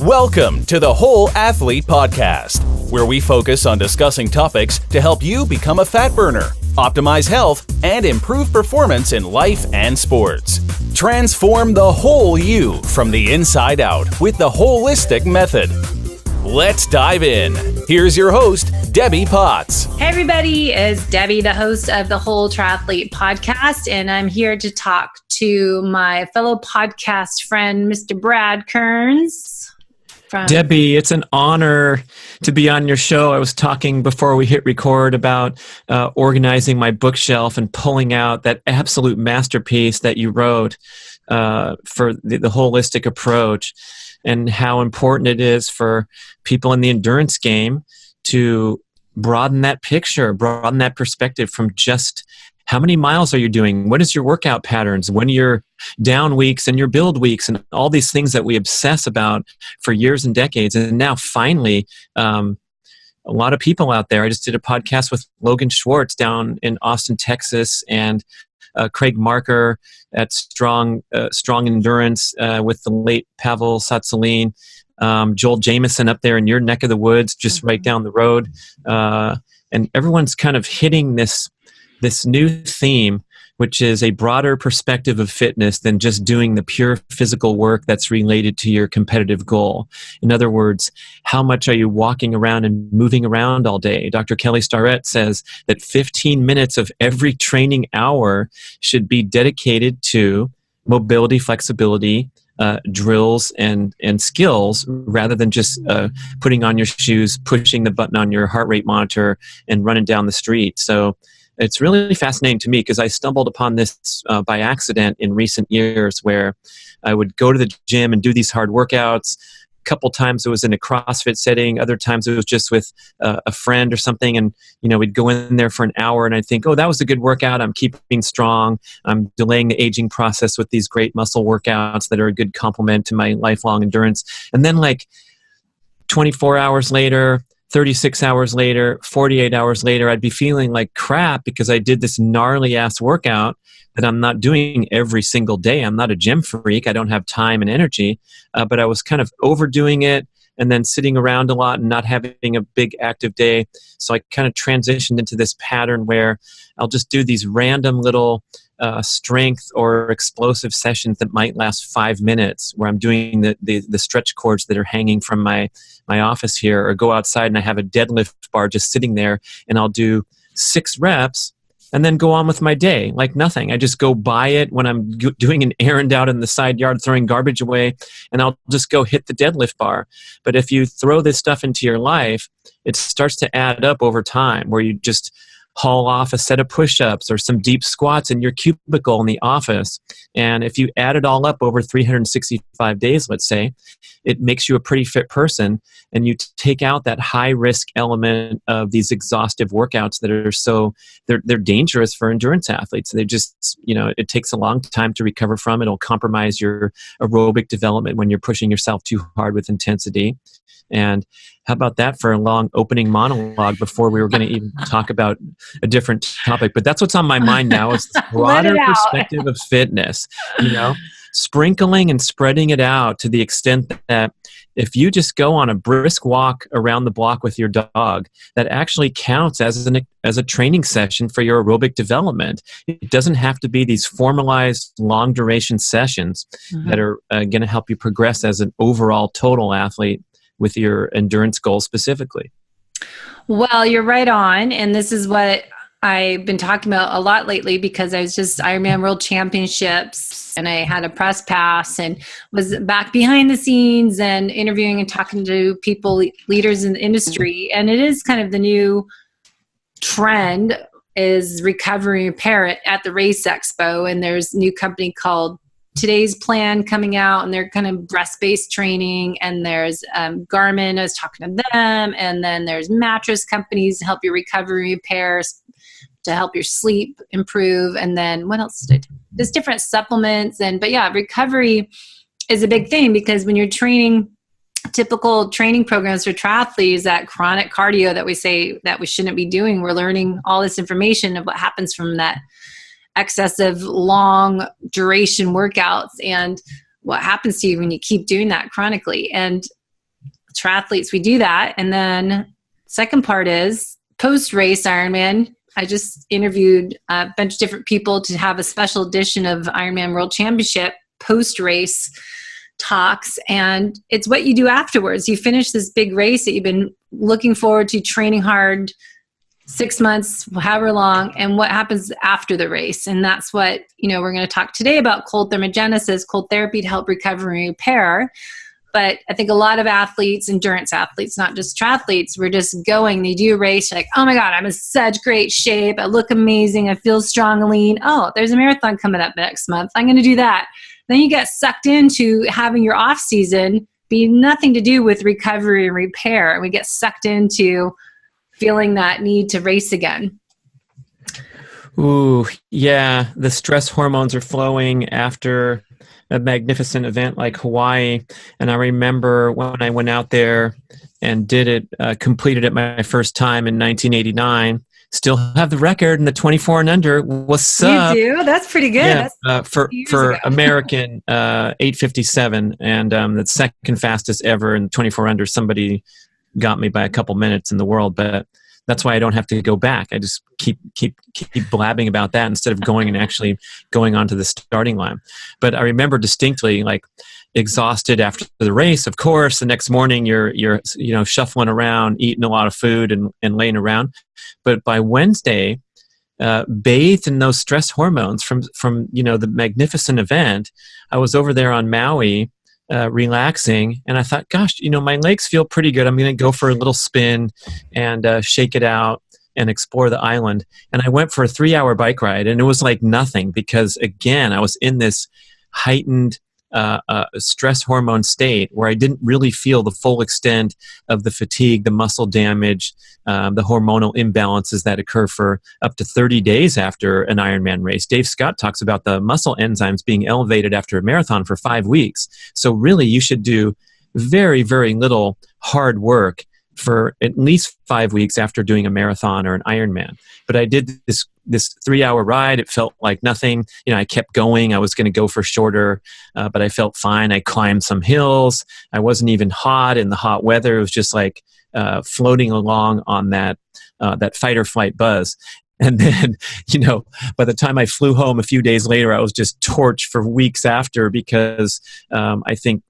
Welcome to the Whole Athlete Podcast, where we focus on discussing topics to help you become a fat burner, optimize health, and improve performance in life and sports. Transform the whole you from the inside out with the holistic method. Let's dive in. Here's your host, Debbie Potts. Hey everybody, it's Debbie, the host of the Whole Triathlete Podcast, and I'm here to talk to my fellow podcast friend, Mr. Brad Kearns. Debbie, it's an honor to be on your show. I was talking before we hit record about organizing my bookshelf and pulling out that absolute masterpiece that you wrote for the holistic approach, and how important it is for people in the endurance game to broaden that picture, broaden that perspective from just how many miles are you doing? What is your workout patterns? When are your down weeks and your build weeks and all these things that we obsess about for years and decades. And now finally, a lot of people out there. I just did a podcast with Logan Schwartz down in Austin, Texas, and Craig Marker at Strong Endurance with the late Pavel Satsaline, Joel Jamieson up there in your neck of the woods, just right down the road. And everyone's kind of hitting this new theme, which is a broader perspective of fitness than just doing the pure physical work that's related to your competitive goal. In other words, how much are you walking around and moving around all day? Dr. Kelly Starrett says that 15 minutes of every training hour should be dedicated to mobility, flexibility, drills and skills, rather than just putting on your shoes, pushing the button on your heart rate monitor, and running down the street. So it's really fascinating to me because I stumbled upon this by accident in recent years, where I would go to the gym and do these hard workouts. A couple times it was in a CrossFit setting. Other times it was just with a friend or something. And, we'd go in there for an hour and I'd think, oh, that was a good workout. I'm keeping strong. I'm delaying the aging process with these great muscle workouts that are a good complement to my lifelong endurance. And then 24 hours later, 36 hours later, 48 hours later, I'd be feeling like crap because I did this gnarly ass workout that I'm not doing every single day. I'm not a gym freak. I don't have time and energy, but I was kind of overdoing it and then sitting around a lot and not having a big active day. So I kind of transitioned into this pattern where I'll just do these random little strength or explosive sessions that might last 5 minutes, where I'm doing the stretch cords that are hanging from my office here, or go outside and I have a deadlift bar just sitting there, and I'll do 6 reps and then go on with my day like nothing. I just go by it when I'm doing an errand out in the side yard, throwing garbage away, and I'll just go hit the deadlift bar. But if you throw this stuff into your life, it starts to add up over time, where you just haul off a set of push-ups or some deep squats in your cubicle in the office. And if you add it all up over 365 days, let's say, it makes you a pretty fit person, and you take out that high-risk element of these exhaustive workouts that are they're dangerous for endurance athletes. They just, it takes a long time to recover from. It'll compromise your aerobic development when you're pushing yourself too hard with intensity. And how about that for a long opening monologue before we were going to even talk about a different topic? But that's what's on my mind now, is this broader perspective of fitness, sprinkling and spreading it out to the extent that if you just go on a brisk walk around the block with your dog, that actually counts as a training session for your aerobic development. It doesn't have to be these formalized long duration sessions that are going to help you progress as an overall total athlete with your endurance goals specifically. Well, you're right on. And this is what I've been talking about a lot lately, because I was just Ironman World Championships and I had a press pass and was back behind the scenes and interviewing and talking to people, leaders in the industry. And it is kind of the new trend is recovery repair at the Race Expo. And there's a new company called Today's Plan coming out, and they're kind of breast-based training, and there's Garmin, I was talking to them, and then there's mattress companies to help your recovery repairs, to help your sleep improve, and then what else did I do? There's different supplements, but yeah, recovery is a big thing, because when you're training, typical training programs for triathletes, that chronic cardio that we say that we shouldn't be doing, we're learning all this information of what happens from that excessive long duration workouts and what happens to you when you keep doing that chronically. And triathletes, we do that. And then second part is post-race Ironman. I just interviewed a bunch of different people to have a special edition of Ironman World Championship post-race talks. And it's what you do afterwards. You finish this big race that you've been looking forward to, training hard, 6 months, however long, and what happens after the race. And that's what, we're going to talk today about cold thermogenesis, cold therapy to help recover and repair. But I think a lot of athletes, endurance athletes, not just triathletes, we're just going, they do a race, like, oh my God, I'm in such great shape. I look amazing. I feel strong and lean. Oh, there's a marathon coming up next month. I'm going to do that. Then you get sucked into having your off season be nothing to do with recovery and repair. And we get sucked into feeling that need to race again. Ooh, yeah. The stress hormones are flowing after a magnificent event like Hawaii. And I remember when I went out there and did it, completed it my first time in 1989, still have the record in the 24 and under. What's up? You do? That's pretty good. Yeah, for American 8:57, and the second fastest ever in 24 under. Somebody got me by a couple minutes in the world, but that's why I don't have to go back. I just keep blabbing about that instead of going and actually going onto the starting line. But I remember distinctly, like, exhausted after the race. Of course, the next morning you're shuffling around, eating a lot of food and laying around. But by Wednesday, bathed in those stress hormones from the magnificent event, I was over there on Maui, relaxing, and I thought, gosh, my legs feel pretty good. I'm going to go for a little spin and shake it out and explore the island. And I went for a 3-hour bike ride, and it was like nothing because, again, I was in this heightened stress hormone state where I didn't really feel the full extent of the fatigue, the muscle damage, the hormonal imbalances that occur for up to 30 days after an Ironman race. Dave Scott talks about the muscle enzymes being elevated after a marathon for 5 weeks. So really, you should do very, very little hard work for at least 5 weeks after doing a marathon or an Ironman. But I did this 3-hour ride. It felt like nothing. I kept going. I was going to go for shorter, but I felt fine. I climbed some hills. I wasn't even hot in the hot weather. It was just like floating along on that fight or flight buzz. And then, by the time I flew home a few days later, I was just torched for weeks after because I think,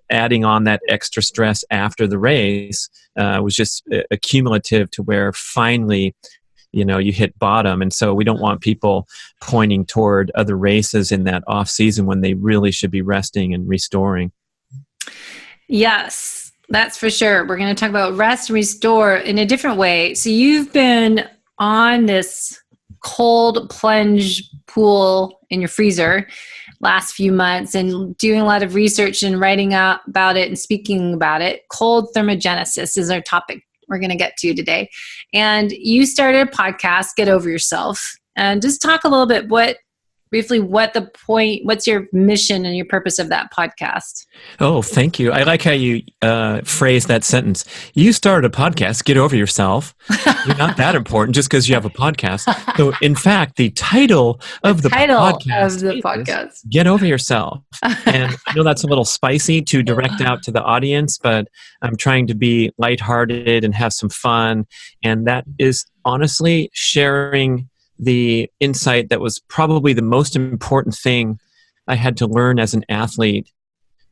adding on that extra stress after the race was just accumulative to where finally, you hit bottom. And so we don't want people pointing toward other races in that off season when they really should be resting and restoring. Yes, that's for sure. We're going to talk about rest and restore in a different way. So you've been on this cold plunge pool in your freezer last few months and doing a lot of research and writing out about it and speaking about it. Cold thermogenesis is our topic we're going to get to today. And you started a podcast, Get Over Yourself, and just talk a little bit what's your mission and your purpose of that podcast? Oh, thank you. I like how you phrase that sentence. You started a podcast, Get Over Yourself. You're not that important just because you have a podcast. So in fact, the title of the podcast is Get Over Yourself. And I know that's a little spicy to direct out to the audience, but I'm trying to be lighthearted and have some fun. And that is honestly sharing the insight that was probably the most important thing I had to learn as an athlete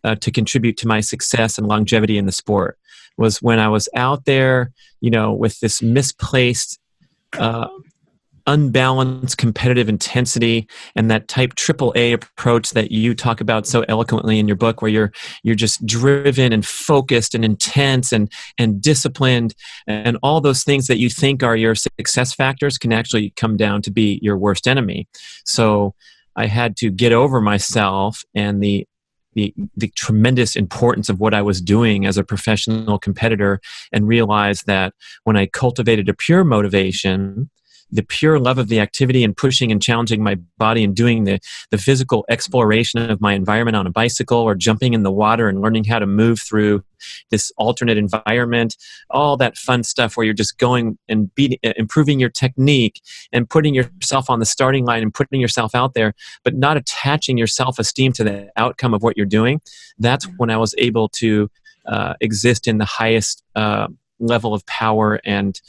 to contribute to my success and longevity in the sport was when I was out there, with this misplaced, unbalanced competitive intensity and that type AAA approach that you talk about so eloquently in your book, where you're just driven and focused and intense and disciplined, and all those things that you think are your success factors can actually come down to be your worst enemy. So I had to get over myself and the tremendous importance of what I was doing as a professional competitor, and realize that when I cultivated a pure motivation, the pure love of the activity and pushing and challenging my body and doing the physical exploration of my environment on a bicycle or jumping in the water and learning how to move through this alternate environment, all that fun stuff where you're just going and improving your technique and putting yourself on the starting line and putting yourself out there, but not attaching your self-esteem to the outcome of what you're doing. That's when I was able to exist in the highest level of power and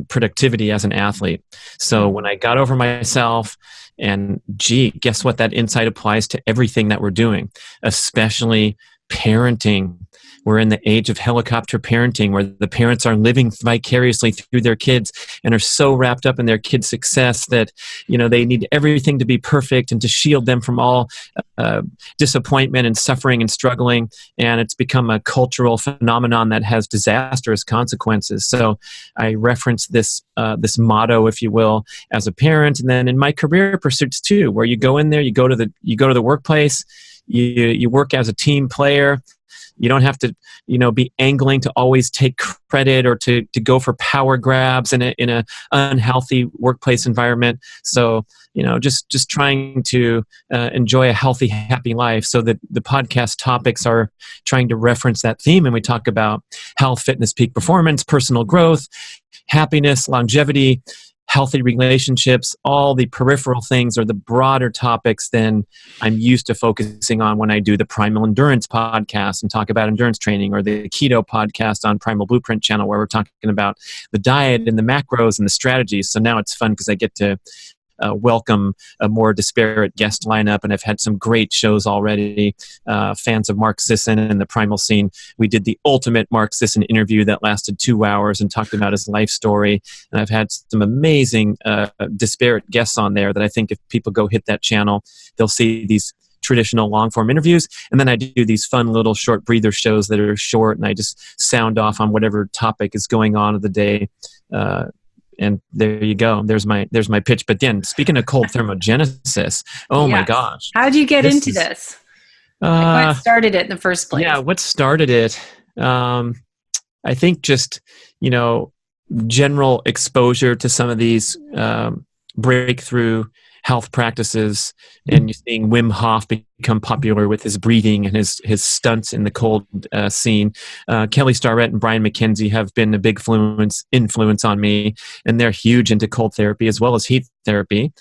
productivity as an athlete. So when I got over myself, and guess what? That insight applies to everything that we're doing, especially parenting. We're in the age of helicopter parenting, where the parents are living vicariously through their kids and are so wrapped up in their kids' success that, they need everything to be perfect and to shield them from all disappointment and suffering and struggling. And it's become a cultural phenomenon that has disastrous consequences. So I reference this motto, if you will, as a parent, and then in my career pursuits too, where you go in there, you go to the workplace, you work as a team player. You don't have to, be angling to always take credit or to go for power grabs in a unhealthy workplace environment. So, just trying to enjoy a healthy, happy life. So that the podcast topics are trying to reference that theme, and we talk about health, fitness, peak performance, personal growth, happiness, longevity, healthy relationships, all the peripheral things or the broader topics than I'm used to focusing on when I do the Primal Endurance podcast and talk about endurance training, or the Keto podcast on Primal Blueprint channel, where we're talking about the diet and the macros and the strategies. So now it's fun because I get to welcome a more disparate guest lineup, and I've had some great shows already. Fans of Mark Sisson and the Primal Scene. We did the ultimate Mark Sisson interview that lasted 2 hours and talked about his life story. And I've had some amazing disparate guests on there that I think if people go hit that channel, they'll see these traditional long-form interviews. And then I do these fun little short breather shows that are short, and I just sound off on whatever topic is going on of the day. And there you go. There's my pitch. But then, speaking of cold thermogenesis, my gosh. How did you get into this? What started it in the first place? Yeah, what started it? I think just, general exposure to some of these breakthrough health practices, and you're seeing Wim Hof become popular with his breathing and his stunts in the cold scene. Kelly Starrett and Brian McKenzie have been a big influence on me, and they're huge into cold therapy as well as heat therapy.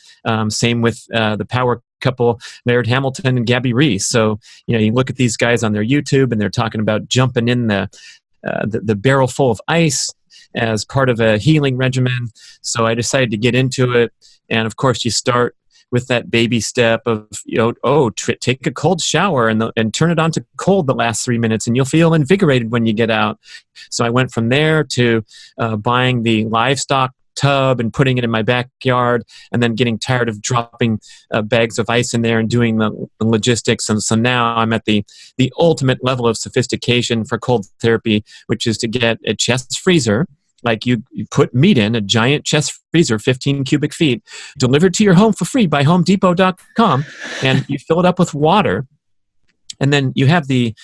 Same with the power couple, Laird Hamilton and Gabby Reese. So, you look at these guys on their YouTube, and they're talking about jumping in the barrel full of ice as part of a healing regimen. So I decided to get into it. And of course, you start with that baby step of, take a cold shower and turn it on to cold the last 3 minutes, and you'll feel invigorated when you get out. So I went from there to buying the livestock tub and putting it in my backyard, and then getting tired of dropping bags of ice in there and doing the logistics. And so now I'm at the ultimate level of sophistication for cold therapy, which is to get a chest freezer. Like you put meat in a giant chest freezer, 15 cubic feet, delivered to your home for free by HomeDepot.com, and you fill it up with water. And then you have the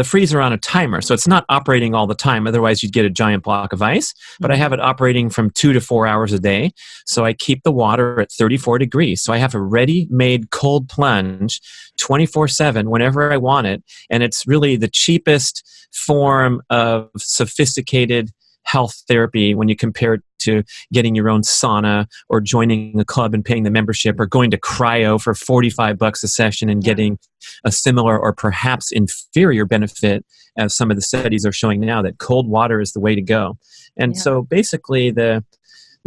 freezer on a timer, so it's not operating all the time. Otherwise, you'd get a giant block of ice. But I have it operating from 2 to 4 hours a day, so I keep the water at 34 degrees. So I have a ready-made cold plunge 24/7 whenever I want it, and it's really the cheapest form of sophisticated health therapy when you compare it to getting your own sauna or joining a club and paying the membership, or going to cryo for $45 a session and getting a similar or perhaps inferior benefit, as some of the studies are showing now, that cold water is the way to go. And so basically the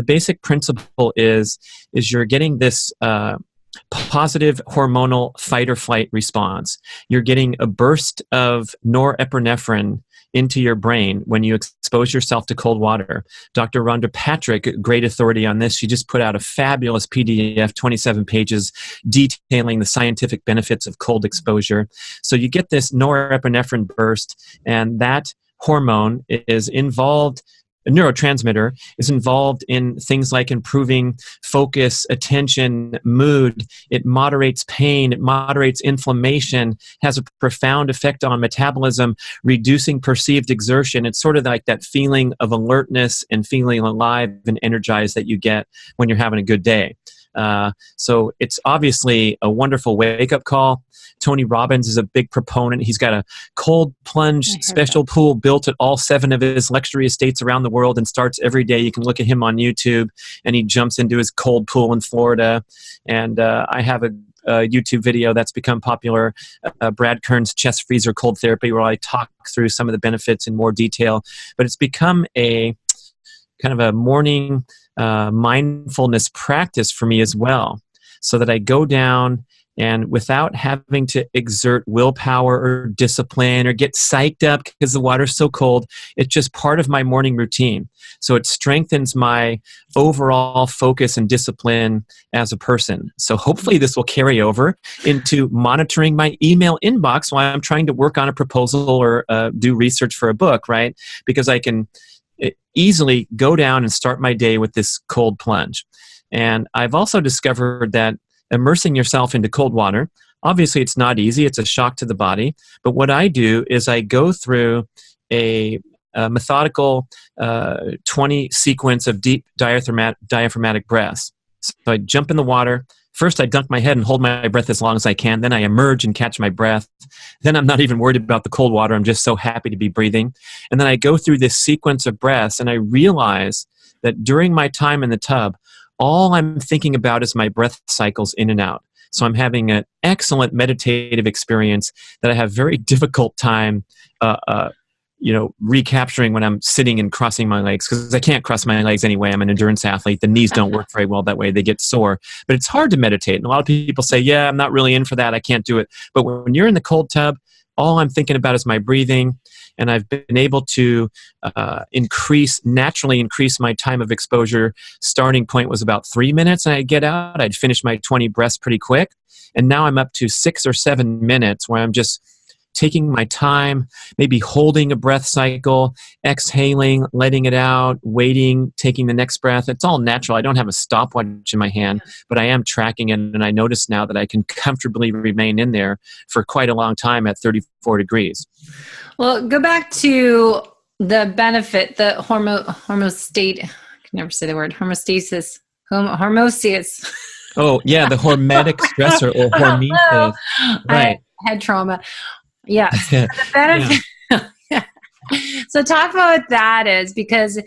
basic principle is you're getting this positive hormonal fight or flight response. You're getting a burst of norepinephrine into your brain when you expose yourself to cold water. Dr. Rhonda Patrick, great authority on this, she just put out a fabulous PDF, 27 pages, detailing the scientific benefits of cold exposure. So you get this norepinephrine burst, and that hormone is involved, a neurotransmitter is involved in things like improving focus, attention, mood. It moderates pain, it moderates inflammation, has a profound effect on metabolism, reducing perceived exertion. It's sort of like that feeling of alertness and feeling alive and energized that you get when you're having a good day. So it's obviously a wonderful wake-up call. Tony Robbins is a big proponent. He's got a cold plunge special pool built at all 7 of his luxury estates around the world, and starts every day. You can look at him on YouTube, and he jumps into his cold pool in Florida. And I have YouTube video that's become popular, Brad Kearns' Chest Freezer Cold Therapy, where I talk through some of the benefits in more detail. But it's become a kind of a morning mindfulness practice for me as well, so that I go down and without having to exert willpower or discipline or get psyched up because the water's so cold, it's just part of my morning routine. So it strengthens my overall focus and discipline as a person. So hopefully this will carry over into monitoring my email inbox while I'm trying to work on a proposal or do research for a book, right? Because I can easily go down and start my day with this cold plunge. And I've also discovered that immersing yourself into cold water, obviously it's not easy, it's a shock to the body, but what I do is I go through a methodical 20 sequence of deep diaphragmatic breaths. So I jump in the water. First, I dunk my head and hold my breath as long as I can. Then I emerge and catch my breath. Then I'm not even worried about the cold water. I'm just so happy to be breathing. And then I go through this sequence of breaths, and I realize that during my time in the tub, all I'm thinking about is my breath cycles in and out. So I'm having an excellent meditative experience that I have very difficult time recapturing when I'm sitting and crossing my legs, because I can't cross my legs anyway. I'm an endurance athlete. The knees don't work very well that way. They get sore. But it's hard to meditate. And a lot of people say, yeah, I'm not really in for that. I can't do it. But when you're in the cold tub, all I'm thinking about is my breathing. And I've been able to naturally increase my time of exposure. Starting point was about 3 minutes, and I'd get out. I'd finish my 20 breaths pretty quick. And now I'm up to 6 or 7 minutes where I'm just taking my time, maybe holding a breath cycle, exhaling, letting it out, waiting, taking the next breath. It's all natural. I don't have a stopwatch in my hand, but I am tracking it, and I notice now that I can comfortably remain in there for quite a long time at 34 degrees. Well, go back to the benefit, the hormostate. I can never say the word hormostasis. Hormesis. Oh, yeah, the hormetic stressor or hormesis. Right. I had trauma. Yes. The benefit. Yeah. So talk about what that is, because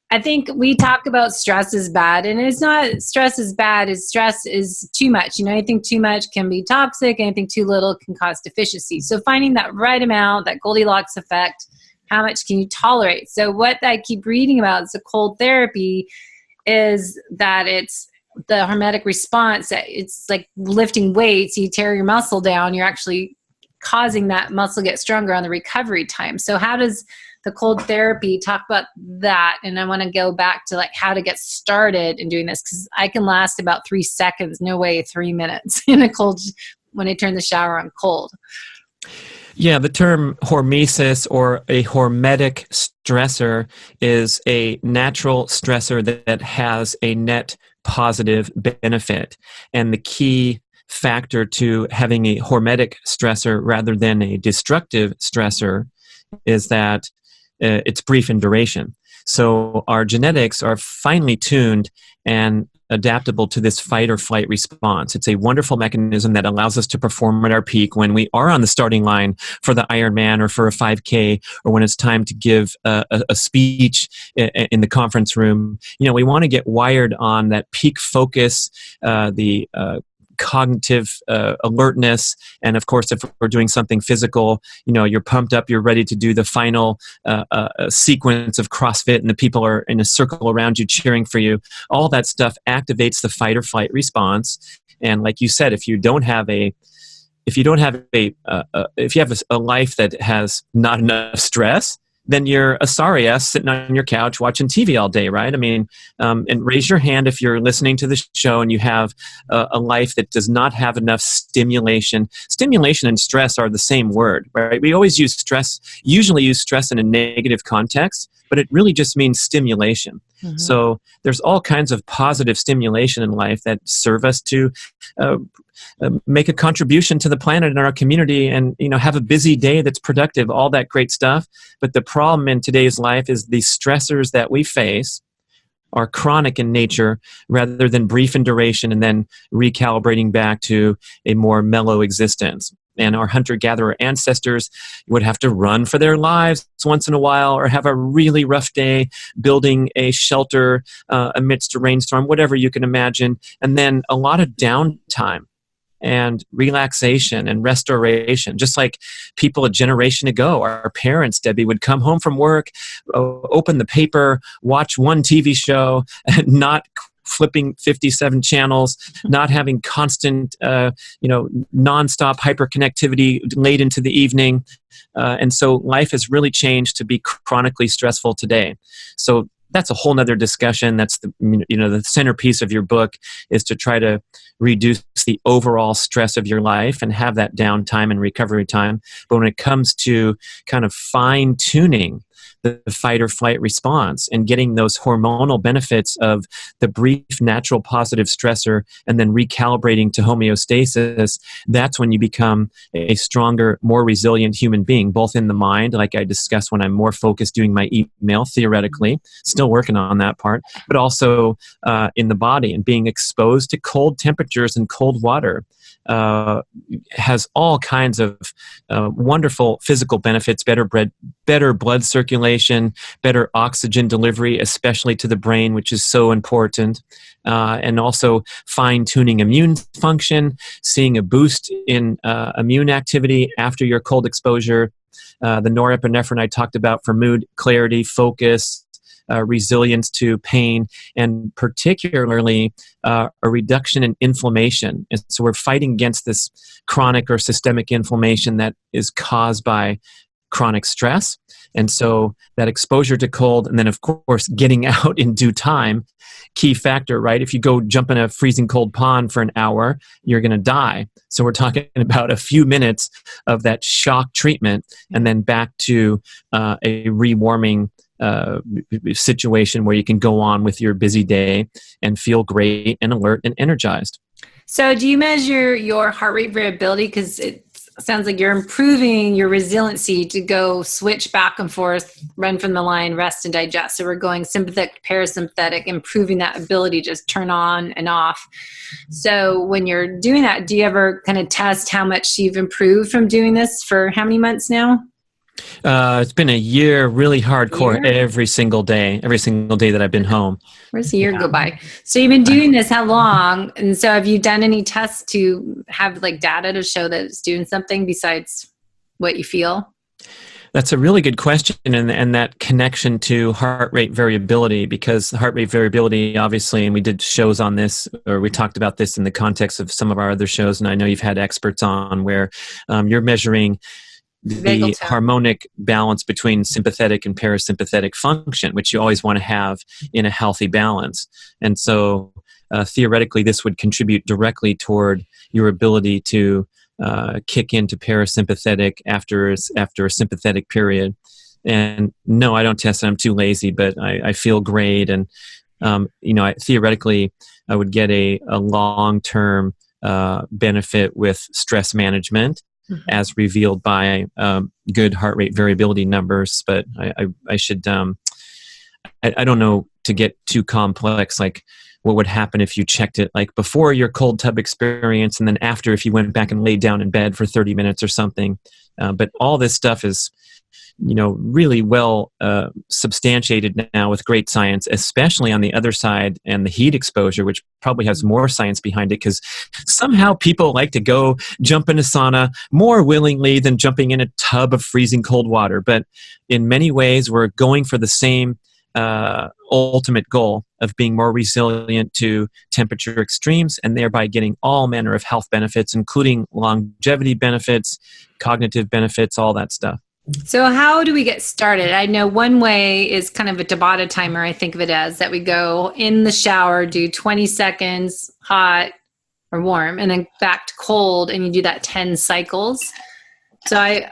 I think we talk about stress is bad, and it's not stress is bad, is stress is too much. Anything too much can be toxic, anything too little can cause deficiency. So finding that right amount, that Goldilocks effect, how much can you tolerate? So what I keep reading about is the cold therapy is that it's the hormetic response. It's like lifting weights. You tear your muscle down, you're actually causing that muscle get stronger on the recovery time. So how does the cold therapy talk about that? And I want to go back to like how to get started in doing this, because I can last about 3 seconds, no way 3 minutes in a cold when I turn the shower on cold. Yeah, the term hormesis or a hormetic stressor is a natural stressor that has a net positive benefit. And the key factor to having a hormetic stressor rather than a destructive stressor is that it's brief in duration. So our genetics are finely tuned and adaptable to this fight or flight response. It's a wonderful mechanism that allows us to perform at our peak when we are on the starting line for the Ironman or for a 5K, or when it's time to give a speech in the conference room. We want to get wired on that peak focus, the cognitive alertness, and of course if we're doing something physical, you're pumped up, you're ready to do the final sequence of CrossFit, and the people are in a circle around you cheering for you. All that stuff activates the fight or flight response. And like you said, if you have a life that has not enough stress, then you're a sorry ass sitting on your couch watching TV all day, right? I mean, and raise your hand if you're listening to the show and you have a life that does not have enough stimulation. Stimulation and stress are the same word, right? We always usually use stress in a negative context, but it really just means stimulation. Mm-hmm. So there's all kinds of positive stimulation in life that serve us to make a contribution to the planet and our community, and have a busy day that's productive, all that great stuff. But the problem in today's life is the stressors that we face are chronic in nature rather than brief in duration and then recalibrating back to a more mellow existence. And our hunter-gatherer ancestors would have to run for their lives once in a while, or have a really rough day building a shelter amidst a rainstorm, whatever you can imagine, and then a lot of downtime. and relaxation and restoration. Just like people a generation ago, our parents, Debbie, would come home from work, open the paper, watch one TV show, not flipping 57 channels, not having constant, nonstop hyperconnectivity late into the evening. And so life has really changed to be chronically stressful today. So that's a whole nother discussion. That's the centerpiece of your book, is to try to reduce the overall stress of your life and have that downtime and recovery time. But when it comes to kind of fine tuning the fight or flight response and getting those hormonal benefits of the brief natural positive stressor and then recalibrating to homeostasis, that's when you become a stronger, more resilient human being, both in the mind, like I discussed when I'm more focused doing my email, theoretically, still working on that part, but also in the body and being exposed to cold temperatures and cold water. Has all kinds of wonderful physical benefits, better blood circulation, better oxygen delivery, especially to the brain, which is so important, and also fine-tuning immune function, seeing a boost in immune activity after your cold exposure, the norepinephrine I talked about for mood, clarity, focus, resilience to pain, and particularly a reduction in inflammation. And so we're fighting against this chronic or systemic inflammation that is caused by chronic stress. And so that exposure to cold, and then of course getting out in due time, key factor, right? If you go jump in a freezing cold pond for an hour, you're going to die. So we're talking about a few minutes of that shock treatment and then back to a rewarming situation where you can go on with your busy day and feel great and alert and energized. So do you measure your heart rate variability? Because it sounds like you're improving your resiliency to go switch back and forth, run from the line, rest and digest. So we're going sympathetic, parasympathetic, improving that ability to just turn on and off. So when you're doing that, do you ever kind of test how much you've improved from doing this for how many months now? It's been a year, really hardcore, every single day that I've been home. Where's the year go by? So you've been doing this how long? And so have you done any tests to have like data to show that it's doing something besides what you feel? That's a really good question, and that connection to heart rate variability, because heart rate variability, obviously, and we did shows on this, or we talked about this in the context of some of our other shows, and I know you've had experts on where you're measuring the harmonic balance between sympathetic and parasympathetic function, which you always want to have in a healthy balance. And so theoretically, this would contribute directly toward your ability to kick into parasympathetic after a sympathetic period. And no, I don't test it. I'm too lazy, but I feel great. And, theoretically, I would get a long-term benefit with stress management, as revealed by good heart rate variability numbers. But I should, I don't know, to get too complex, like what would happen if you checked it like before your cold tub experience and then after if you went back and laid down in bed for 30 minutes or something. But all this stuff is, really well substantiated now with great science, especially on the other side and the heat exposure, which probably has more science behind it, because somehow people like to go jump in a sauna more willingly than jumping in a tub of freezing cold water. But in many ways, we're going for the same ultimate goal of being more resilient to temperature extremes and thereby getting all manner of health benefits, including longevity benefits, cognitive benefits, all that stuff. So how do we get started? I know one way is kind of a Tabata timer. I think of it as that we go in the shower, do 20 seconds hot or warm, and then back to cold, and you do that 10 cycles. So I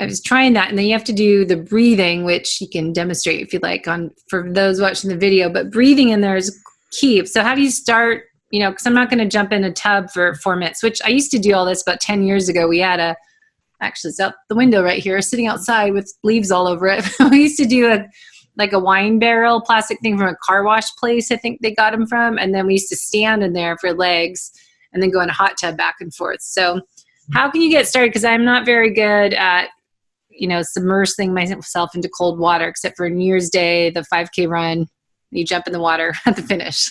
was trying that, and then you have to do the breathing, which you can demonstrate if you like for those watching the video, but breathing in there is key. So how do you start, because I'm not going to jump in a tub for 4 minutes, which I used to do all this about 10 years ago. We had actually it's out the window right here, sitting outside with leaves all over it. We used to do a wine barrel plastic thing from a car wash place, I think they got them from. And then we used to stand in there for legs and then go in a hot tub back and forth. So how can you get started? Because I'm not very good at, submersing myself into cold water, except for New Year's Day, the 5K run You jump in the water at the finish.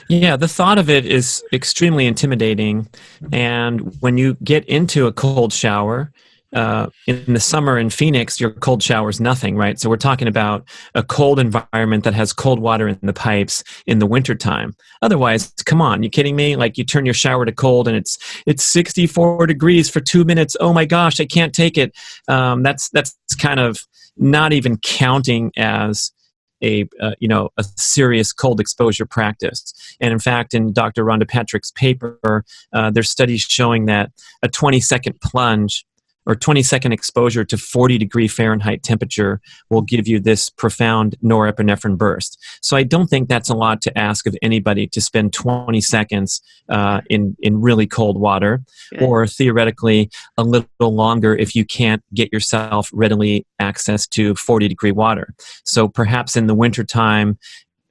Yeah, the thought of it is extremely intimidating. And when you get into a cold shower, in the summer in Phoenix, your cold shower is nothing, right? So we're talking about a cold environment that has cold water in the pipes in the wintertime. Otherwise, come on, you kidding me? Like you turn your shower to cold and it's 64 degrees for 2 minutes. Oh my gosh, I can't take it. That's kind of not even counting as a serious cold exposure practice. And in fact, in Dr. Rhonda Patrick's paper, there's studies showing that a 20-second plunge or 20-second exposure to 40-degree Fahrenheit temperature will give you this profound norepinephrine burst. So I don't think that's a lot to ask of anybody to spend 20 seconds in really cold water, or theoretically a little longer if you can't get yourself readily access to 40-degree water. So perhaps in the wintertime,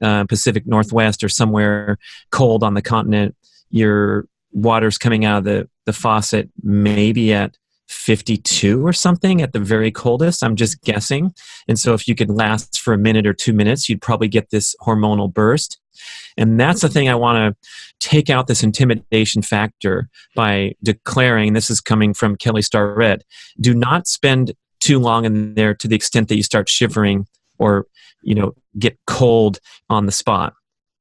Pacific Northwest or somewhere cold on the continent, your water's coming out of the faucet maybe at 52 or something at the very coldest. I'm just guessing. And so if you could last for a minute or 2 minutes, you'd probably get this hormonal burst. And that's the thing I want to take out this intimidation factor by declaring, this is coming from Kelly Starrett, do not spend too long in there to the extent that you start shivering or, get cold on the spot,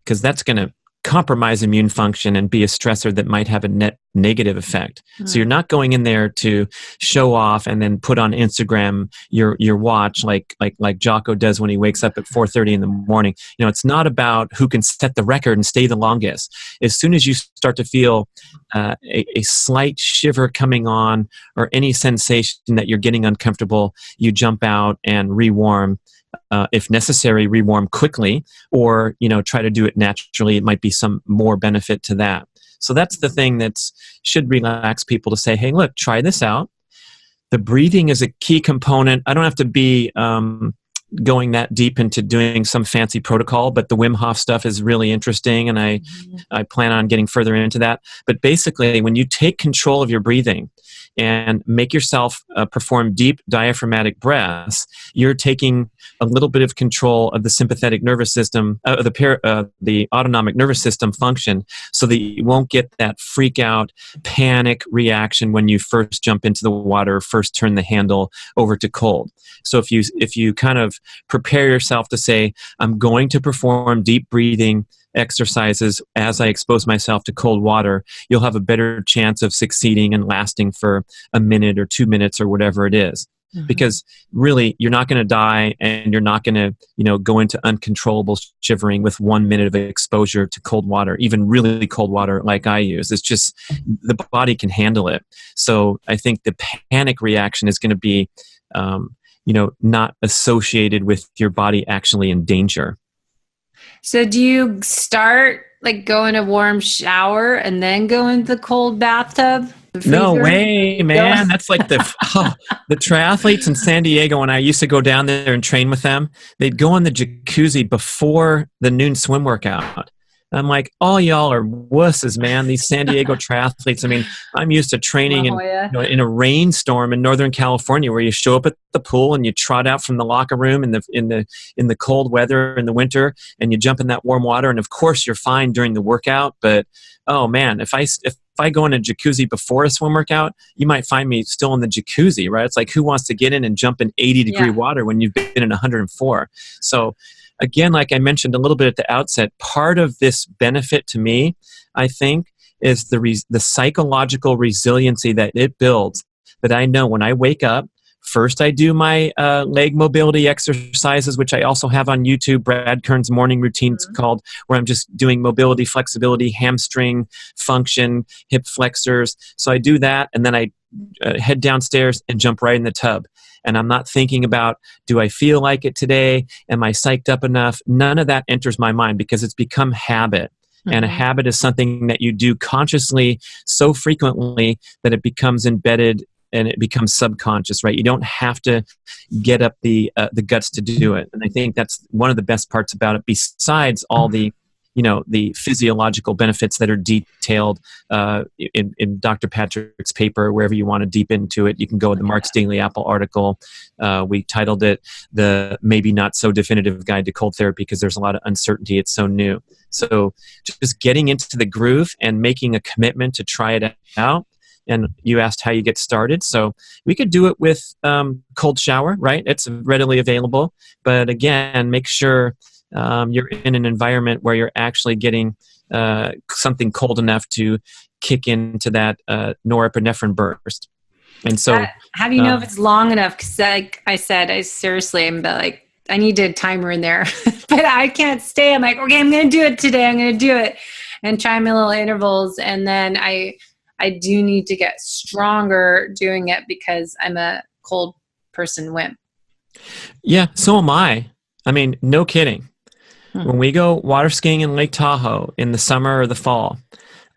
because that's going to compromise immune function and be a stressor that might have a net negative effect. So you're not going in there to show off and then put on Instagram your watch like Jocko does when he wakes up at 4:30 in the morning. It's not about who can set the record and stay the longest. As soon as you start to feel a slight shiver coming on or any sensation that you're getting uncomfortable, you jump out and rewarm. If necessary, rewarm quickly, or try to do it naturally. It might be some more benefit to that. So that's the thing that should relax people to say, hey, look, try this out. The breathing is a key component. I don't have to be going that deep into doing some fancy protocol, but the Wim Hof stuff is really interesting, and I plan on getting further into that. But basically, when you take control of your breathing and make yourself perform deep diaphragmatic breaths, you're taking a little bit of control of the sympathetic nervous system, the autonomic nervous system function, so that you won't get that freak out, panic reaction when you first jump into the water, first turn the handle over to cold. So if you kind of prepare yourself to say, I'm going to perform deep breathing exercises as I expose myself to cold water, you'll have a better chance of succeeding and lasting for a minute or 2 minutes or whatever it is. Mm-hmm. Because really, you're not going to die, and you're not going to, go into uncontrollable shivering with 1 minute of exposure to cold water, even really cold water like I use. It's just the body can handle it. So I think the panic reaction is going to be, not associated with your body actually in danger. So do you start go in a warm shower and then go into the cold bathtub? No way, man. That's like the triathletes in San Diego, when I used to go down there and train with them, they'd go in the jacuzzi before the noon swim workout. I'm like, all y'all are wusses, man. These San Diego triathletes. I mean, I'm used to training in a rainstorm in Northern California, where you show up at the pool and you trot out from the locker room in the cold weather in the winter, and you jump in that warm water. And of course, you're fine during the workout. But oh man, if I go in a jacuzzi before a swim workout, you might find me still in the jacuzzi, right? It's like, who wants to get in and jump in 80-degree water when you've been in 104? So again, like I mentioned a little bit at the outset, part of this benefit to me, I think, is the psychological resiliency that it builds. That I know when I wake up, first I do my leg mobility exercises, which I also have on YouTube. Brad Kearns' morning routine, it's called, where I'm just doing mobility, flexibility, hamstring function, hip flexors. So I do that, and then I head downstairs and jump right in the tub. And I'm not thinking about, do I feel like it today? Am I psyched up enough? None of that enters my mind, because it's become habit. Mm-hmm. And a habit is something that you do consciously so frequently that it becomes embedded and it becomes subconscious, right? You don't have to get up the guts to do it. And I think that's one of the best parts about it, besides all the the physiological benefits that are detailed in Dr. Patrick's paper. Wherever you want to deep into it, you can go to the Mark's Daily Apple article. We titled it "The Maybe Not So Definitive Guide to Cold Therapy" because there's a lot of uncertainty. It's so new. So just getting into the groove and making a commitment to try it out. And you asked how you get started. So we could do it with cold shower, right? It's readily available. But again, make sure you're in an environment where you're actually getting something cold enough to kick into that norepinephrine burst. And so, how do you know if it's long enough? Because, like I said, I need a timer in there, but I can't stay. I'm like, okay, I'm going to do it today. I'm going to do it, and try my little intervals. And then I do need to get stronger doing it because I'm a cold person wimp. Yeah, so am I. I mean, no kidding. When we go water skiing in Lake Tahoe in the summer or the fall,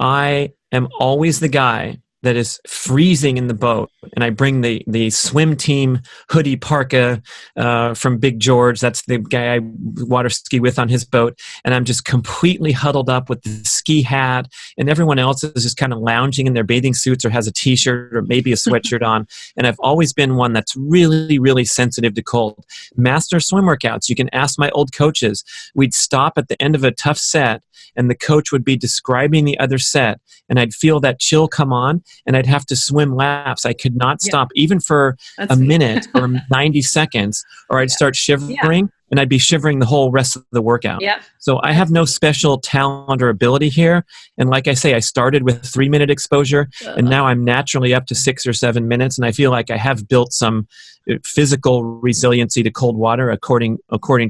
I am always the guy that is freezing in the boat, and I bring the swim team hoodie parka from Big George. That's the guy I water ski with on his boat, and I'm just completely huddled up with the ski hat, and everyone else is just kind of lounging in their bathing suits or has a t-shirt or maybe a sweatshirt on, and I've always been one that's really, really sensitive to cold. Master swim workouts, you can ask my old coaches. We'd stop at the end of a tough set, and the coach would be describing the other set, and I'd feel that chill come on, and I'd have to swim laps. I could not stop even for a minute or 90 seconds, or I'd start shivering, and I'd be shivering the whole rest of the workout. So I have no special talent or ability here. And like I say, I started with 3-minute exposure, and now I'm naturally up to 6 or 7 minutes, and I feel like I have built some physical resiliency to cold water according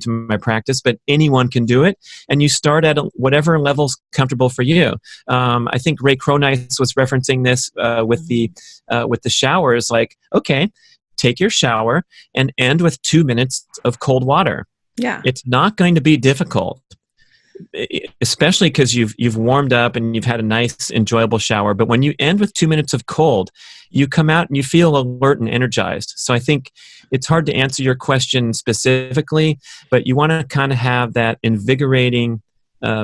to my practice. But anyone can do it, and you start at whatever level's comfortable for you. I think Ray Cronice was referencing this with the showers. Like, okay, take your shower and end with 2 minutes of cold water. Yeah, it's not going to be difficult, especially because you've warmed up and you've had a nice, enjoyable shower. But when you end with 2 minutes of cold, you come out and you feel alert and energized. So I think it's hard to answer your question specifically, but you want to kind of have that invigorating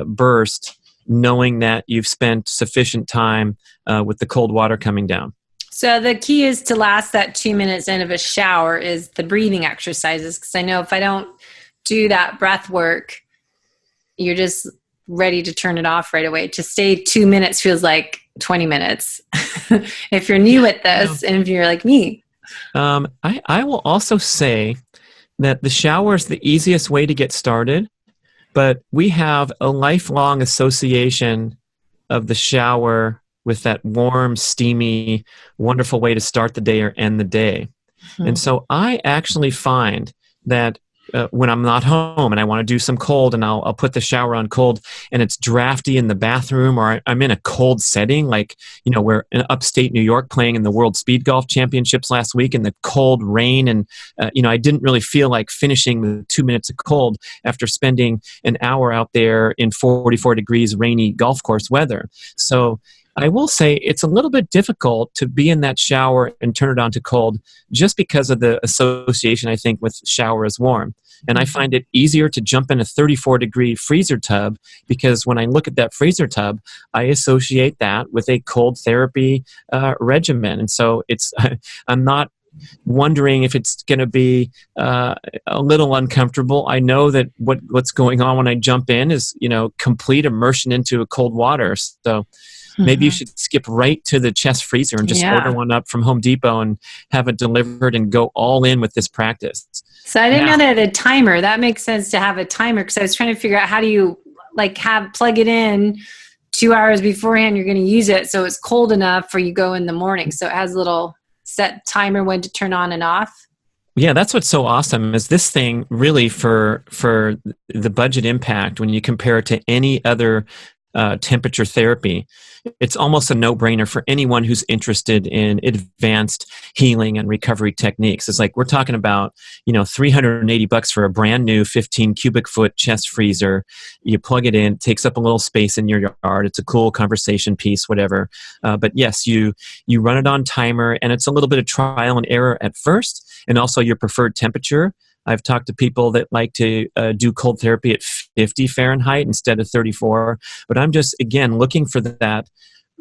burst, knowing that you've spent sufficient time with the cold water coming down. So the key is to last that 2 minutes end of a shower is the breathing exercises. Because I know if I don't do that breath work, you're just ready to turn it off right away. To stay 2 minutes feels like 20 minutes. If you're new at this, and if you're like me. I will also say that the shower is the easiest way to get started, but we have a lifelong association of the shower with that warm, steamy, wonderful way to start the day or end the day. And so I actually find that when I'm not home and I want to do some cold, and I'll put the shower on cold, and it's drafty in the bathroom, or I'm in a cold setting, like, we're in upstate New York playing in the World Speed Golf Championships last week in the cold rain, and I didn't really feel like finishing the 2 minutes of cold after spending an hour out there in 44 degrees rainy golf course weather. So I will say it's a little bit difficult to be in that shower and turn it on to cold just because of the association, I think, with shower as warm. And I find it easier to jump in a 34-degree freezer tub because when I look at that freezer tub, I associate that with a cold therapy regimen. And so I'm not wondering if it's going to be a little uncomfortable. I know that what's going on when I jump in is, complete immersion into a cold water. So maybe you should skip right to the chest freezer and just order one up from Home Depot and have it delivered and go all in with this practice. So I didn't know that a timer. That makes sense to have a timer, because I was trying to figure out how do you plug it in 2 hours beforehand. You're going to use it so it's cold enough for you go in the morning. So it has a little set timer when to turn on and off. Yeah, that's what's so awesome is this thing really for the budget impact when you compare it to any other temperature therapy. It's almost a no-brainer for anyone who's interested in advanced healing and recovery techniques. It's like we're talking about, $380 for a brand new 15 cubic foot chest freezer. You plug it in, it takes up a little space in your yard. It's a cool conversation piece, whatever. But yes, you run it on timer, and it's a little bit of trial and error at first, and also your preferred temperature. I've talked to people that like to do cold therapy at 50 Fahrenheit instead of 34. But I'm just, again, looking for that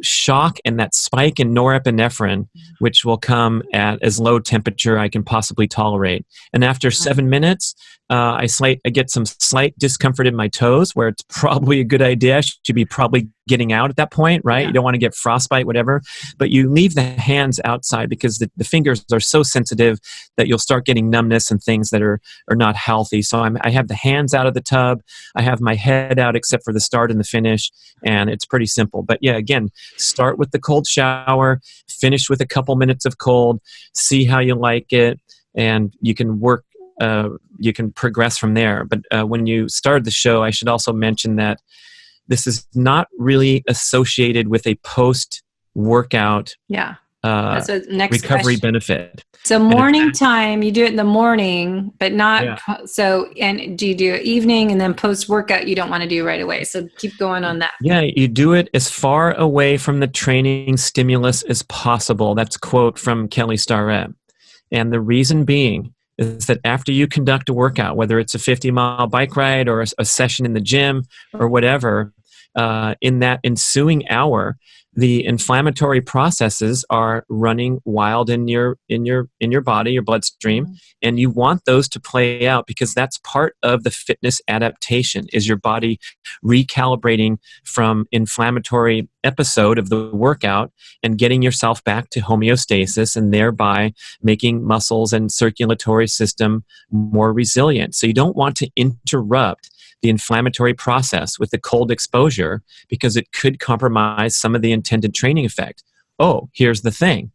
shock and that spike in norepinephrine, which will come at as low temperature I can possibly tolerate. And after 7 minutes, I get some slight discomfort in my toes, where it's probably a good idea. I should be probably getting out at that point, right? Yeah. You don't want to get frostbite, whatever. But you leave the hands outside, because the fingers are so sensitive that you'll start getting numbness and things that are not healthy. So I have the hands out of the tub. I have my head out except for the start and the finish. And it's pretty simple. But yeah, again, start with the cold shower, finish with a couple minutes of cold, see how you like it, and you can work. You can progress from there. But when you started the show, I should also mention that this is not really associated with a post-workout That's the next recovery question. benefit. So morning time, you do it in the morning, but not and do you do it evening, and then post-workout you don't want to do right away? So keep going on that. Yeah, you do it as far away from the training stimulus as possible. That's a quote from Kelly Starrett. And the reason being is that after you conduct a workout, whether it's a 50-mile bike ride or a session in the gym or whatever, in that ensuing hour, the inflammatory processes are running wild in your body, your bloodstream, and you want those to play out, because that's part of the fitness adaptation, is your body recalibrating from inflammatory episode of the workout and getting yourself back to homeostasis, and thereby making muscles and circulatory system more resilient. So you don't want to interrupt the inflammatory process with the cold exposure, because it could compromise some of the intended training effect. Oh, here's the thing.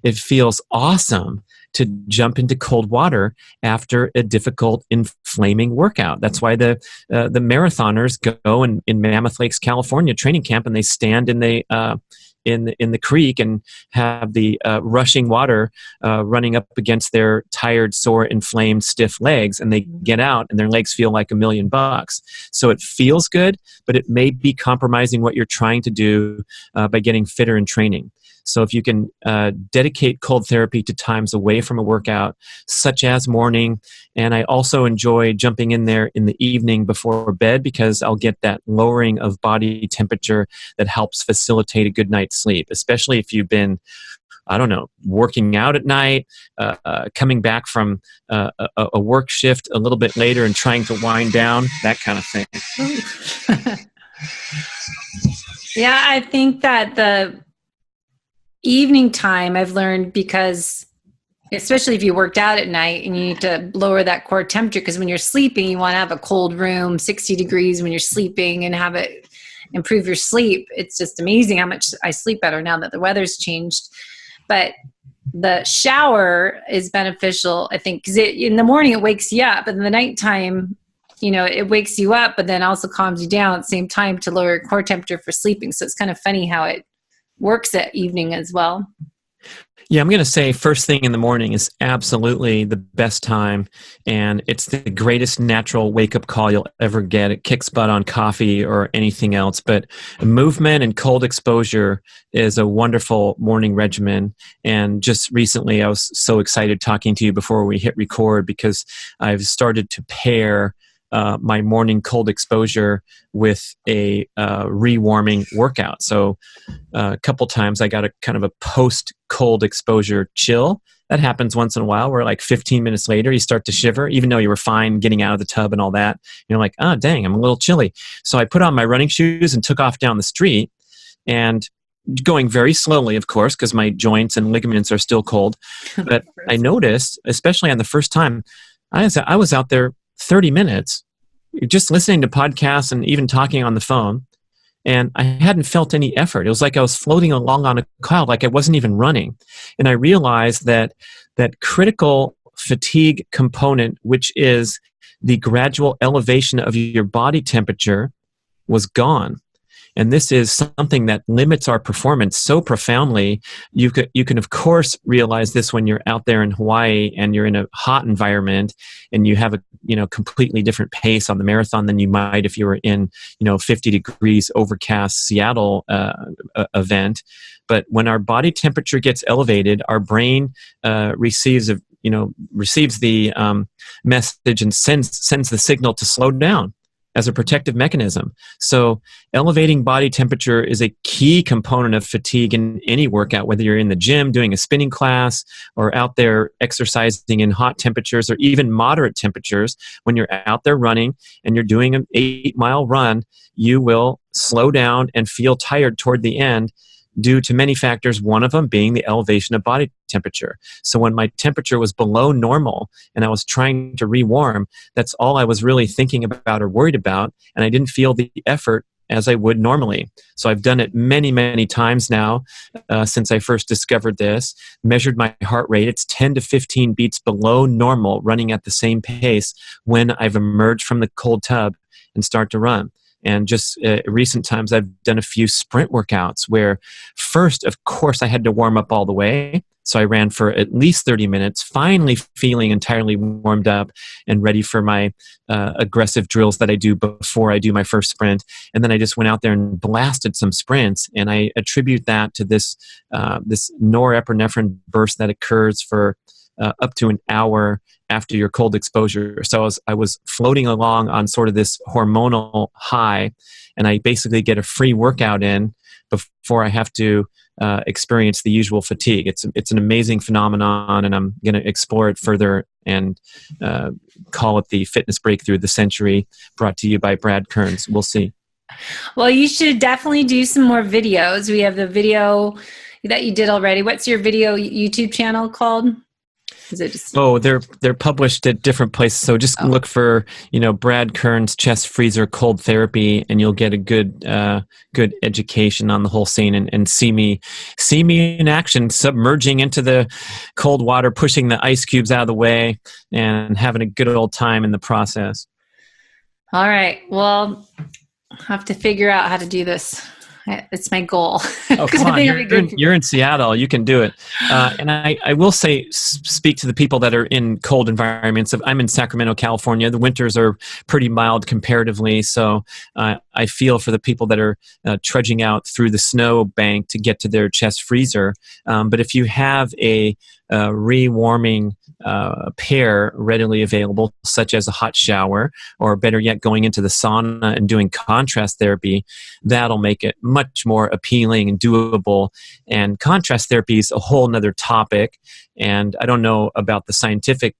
It feels awesome to jump into cold water after a difficult, inflaming workout. That's why the marathoners go in Mammoth Lakes, California training camp, and they stand in the creek and have the rushing water running up against their tired, sore, inflamed, stiff legs, and they get out and their legs feel like $1,000,000. So it feels good, but it may be compromising what you're trying to do by getting fitter in training. So if you can dedicate cold therapy to times away from a workout, such as morning, and I also enjoy jumping in there in the evening before bed, because I'll get that lowering of body temperature that helps facilitate a good night's sleep, especially if you've been, I don't know, working out at night, coming back from a work shift a little bit later and trying to wind down, that kind of thing. Yeah, I think that the evening time I've learned, because especially if you worked out at night and you need to lower that core temperature, because when you're sleeping, you want to have a cold room, 60 degrees when you're sleeping, and have it improve your sleep. It's just amazing how much I sleep better now that the weather's changed. But the shower is beneficial, I think, because in the morning it wakes you up, but in the nighttime, it wakes you up, but then also calms you down at the same time to lower your core temperature for sleeping. So it's kind of funny how it works at evening as well. Yeah, I'm going to say first thing in the morning is absolutely the best time, and it's the greatest natural wake-up call you'll ever get. It kicks butt on coffee or anything else, but movement and cold exposure is a wonderful morning regimen. And just recently, I was so excited talking to you before we hit record, because I've started to pair my morning cold exposure with a rewarming workout. So a couple times I got a kind of a post-cold exposure chill. That happens once in a while, where like 15 minutes later you start to shiver, even though you were fine getting out of the tub and all that. You're like, oh, dang, I'm a little chilly. So I put on my running shoes and took off down the street, and going very slowly, of course, because my joints and ligaments are still cold. But I noticed, especially on the first time, I was out there 30 minutes just listening to podcasts and even talking on the phone, and I hadn't felt any effort. It was like I was floating along on a cloud, like I wasn't even running. And I realized that critical fatigue component, which is the gradual elevation of your body temperature, was gone. And this is something that limits our performance so profoundly. You can of course realize this when you're out there in Hawaii and you're in a hot environment and you have a completely different pace on the marathon than you might if you were in 50 degrees overcast Seattle event. But when our body temperature gets elevated, our brain receives receives the message and sends the signal to slow down as a protective mechanism. So elevating body temperature is a key component of fatigue in any workout, whether you're in the gym doing a spinning class or out there exercising in hot temperatures or even moderate temperatures. When you're out there running and you're doing an 8-mile run, you will slow down and feel tired toward the end due to many factors, one of them being the elevation of body temperature. So when my temperature was below normal and I was trying to rewarm, that's all I was really thinking about or worried about, and I didn't feel the effort as I would normally. So I've done it many, many times now since I first discovered this, measured my heart rate. It's 10 to 15 beats below normal, running at the same pace when I've emerged from the cold tub and start to run. And just recent times, I've done a few sprint workouts where first, of course, I had to warm up all the way. So I ran for at least 30 minutes, finally feeling entirely warmed up and ready for my aggressive drills that I do before I do my first sprint. And then I just went out there and blasted some sprints. And I attribute that to this norepinephrine burst that occurs for up to an hour after your cold exposure. So I was floating along on sort of this hormonal high, and I basically get a free workout in before I have to experience the usual fatigue. It's an amazing phenomenon, and I'm going to explore it further and call it the fitness breakthrough of the century, brought to you by Brad Kearns. We'll see. Well, you should definitely do some more videos. We have the video that you did already. What's your video YouTube channel called? Is it just... Oh, they're published at different places. So just look for, Brad Kearns chest freezer cold therapy, and you'll get a good education on the whole scene and see me in action, submerging into the cold water, pushing the ice cubes out of the way, and having a good old time in the process. All right. Well, I'll have to figure out how to do this. It's my goal. Oh, come on. You're in Seattle. You can do it. And I will speak to the people that are in cold environments. I'm in Sacramento, California. The winters are pretty mild comparatively. So I feel for the people that are trudging out through the snow bank to get to their chest freezer. But if you have a rewarming pair readily available, such as a hot shower, or better yet, going into the sauna and doing contrast therapy, that'll make it much more appealing and doable. And contrast therapy is a whole nother topic. And I don't know about the scientific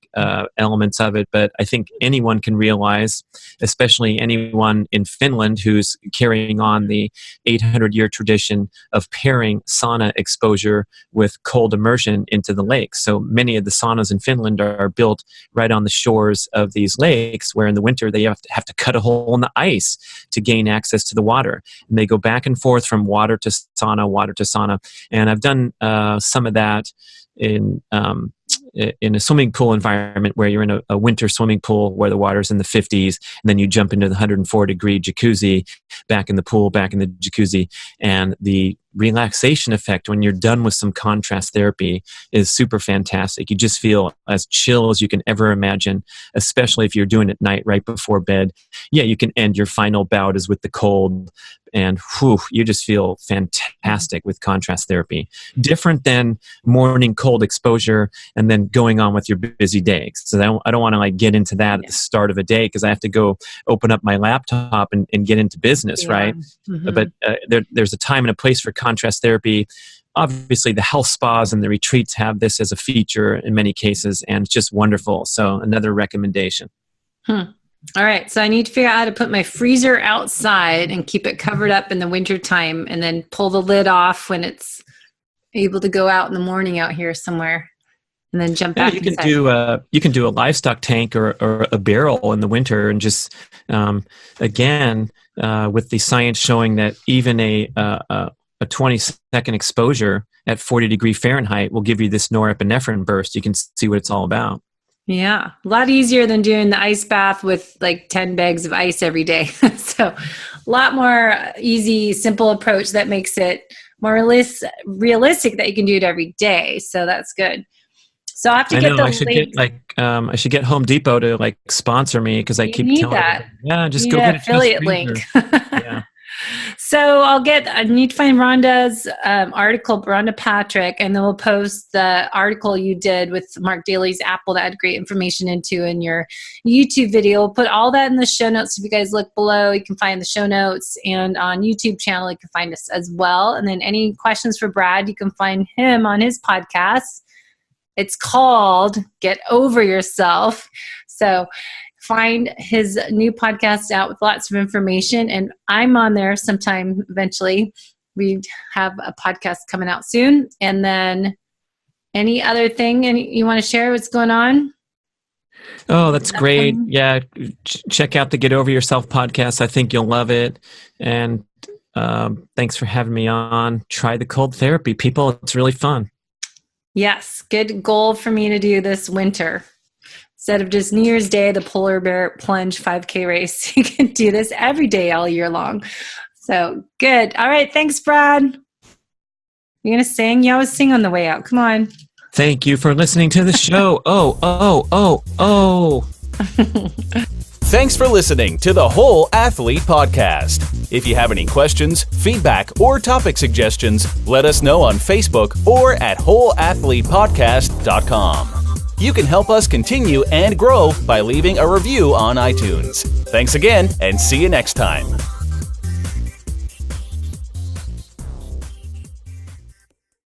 elements of it, but I think anyone can realize, especially anyone in Finland who's carrying on the 800-year tradition of pairing sauna exposure with cold immersion into the lakes. So many of the saunas in Finland are built right on the shores of these lakes, where in the winter they have to cut a hole in the ice to gain access to the water. And they go back and forth from water to sauna. And I've done some of that in a swimming pool environment, where you're in a winter swimming pool where the water's in the 50s, and then you jump into the 104-degree jacuzzi, back in the pool, back in the jacuzzi, and the relaxation effect when you're done with some contrast therapy is super fantastic. You just feel as chill as you can ever imagine, especially if you're doing it at night right before bed. Yeah, you can end your final bout is with the cold, and you just feel fantastic with contrast therapy. Different than morning cold exposure and then going on with your busy day. So I don't want to get into that at the start of a day, because I have to go open up my laptop and get into business, right? Mm-hmm. But there's a time and a place for contrast therapy. Obviously, the health spas and the retreats have this as a feature in many cases, and it's just wonderful. So another recommendation. All right. So I need to figure out how to put my freezer outside and keep it covered up in the winter time, and then pull the lid off when it's able to go out in the morning out here somewhere, and then jump back inside. You can do a livestock tank or a barrel in the winter, and just again with the science showing that even a 20-second exposure at 40 Fahrenheit will give you this norepinephrine burst. You can see what it's all about. Yeah, a lot easier than doing the ice bath with 10 bags of ice every day. So a lot more easy, simple approach that makes it more realistic that you can do it every day. So that's good. So I have to get the I should get Home Depot to sponsor me, because I keep telling them, just you go get an affiliate link. Yeah. So I need to find Rhonda's article, Rhonda Patrick, and then we'll post the article you did with Mark Daly's Apple that had great information into in your YouTube video. We'll put all that in the show notes. If you guys look below, you can find the show notes, and on YouTube channel, you can find us as well. And then any questions for Brad, you can find him on his podcast. It's called Get Over Yourself. So find his new podcast out with lots of information, and I'm on there sometime eventually. We have a podcast coming out soon. And then any other thing you want to share what's going on? Oh, that's great. Yeah. Check out the Get Over Yourself podcast. I think you'll love it. And thanks for having me on. Try the cold therapy, people. It's really fun. Yes. Good goal for me to do this winter. Instead of just New Year's Day, the Polar Bear Plunge 5K race, you can do this every day all year long. So good. All right. Thanks, Brad. You're going to sing? You always sing on the way out. Come on. Thank you for listening to the show. Oh. Thanks for listening to the Whole Athlete Podcast. If you have any questions, feedback, or topic suggestions, let us know on Facebook or at wholeathletepodcast.com. You can help us continue and grow by leaving a review on iTunes. Thanks again, and see you next time.